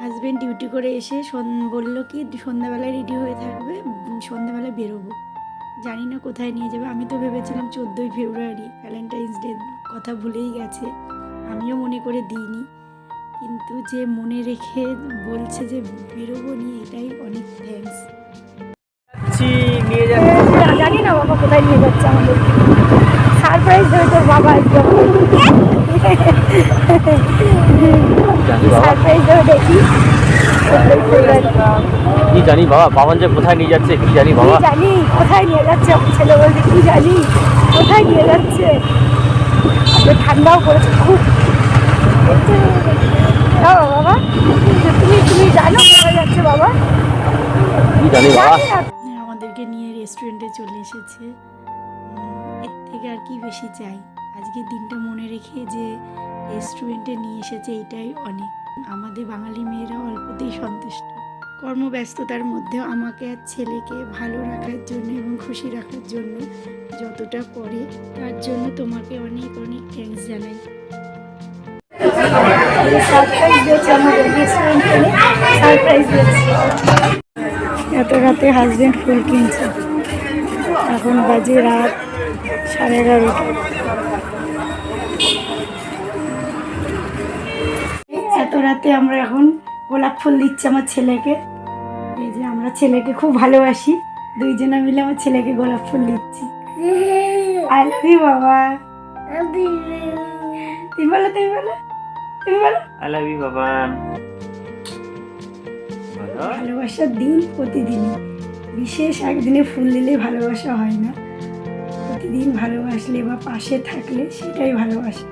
Husband duty করে এসে বললো কি সন্ধ্যাবেলায় রেডি হয়ে থাকবে, সন্ধ্যাবেলায় বেরোবো। জানি না কোথায় নিয়ে যাবে। আমি তো ভেবেছিলাম 14ই ফেব্রুয়ারি ভ্যালেন্টাইন্স ডে, কথা ভুলেই গেছে, আমিও মনে করে দিইনি। কিন্তু যে মনে রেখে বলছে যে বেরোবো নিয়ে, এটাই অনেক থ্যাঙ্কস। নিয়ে যাচ্ছে, জানি না বাবা কোথায় নিয়ে যাচ্ছে আমাদের, সারপ্রাইজ দেবে তোর বাবা একদম, সারপ্রাইজ দেবে দেখি। কি জানি বাবা, বাবান যে কোথায় নিয়ে যাচ্ছে কি জানি বাবা, জানি কোথায় নিয়ে যাচ্ছে। আমার ছেলে বলছে কি জানি কোথায় নিয়ে যাচ্ছে। ঠান্ডাও পড়েছে খুব। বাবা তুমি জানো কোথায় যাচ্ছে বাবা? কি জানি বাবা। আমাদেরকে নিয়ে রেস্টুরেন্টে চলে এসেছে, এর থেকে আর কি বেশি চাই। আজকের দিনটা মনে রেখে যে রেস্টুরেন্টে নিয়ে এসেছে, এটাই অনেক। আমাদের বাঙালি মেয়েরা অল্পতেই সন্তুষ্ট। কর্মব্যস্ততার মধ্যেও আমাকে আর ছেলেকে ভালো রাখার জন্য এবং খুশি রাখার জন্য যতটা করে, তার জন্য তোমাকে অনেক অনেক থ্যাঙ্কস জানাই। সারপ্রাইজ দিয়েছে আমাদের রেস্টুরেন্টে, সারপ্রাইজ দিয়েছে। এত রাতে হাজব্যান্ড ফুল কিনছে, এখন বাজে রাত 11:30। এত রাতে আমরা এখন গোলাপ ফুল দিচ্ছি আমার ছেলেকে। এই যে আমরা ছেলেকে খুব ভালোবাসি, দুইজনে মিলে আমার ছেলেকে গোলাপ ফুল দিচ্ছি। আই লাভ ইউ বাবা। তুমি বলো তুমি বলো তুমি বলো আই লাভ ইউ বাবা। ভালোবাসার দিন প্রতিদিনই, বিশেষ একদিনে ফুল দিলে ভালোবাসা হয় না, প্রতিদিন ভালোবাসলে বা পাশে থাকলে সেটাই ভালোবাসা।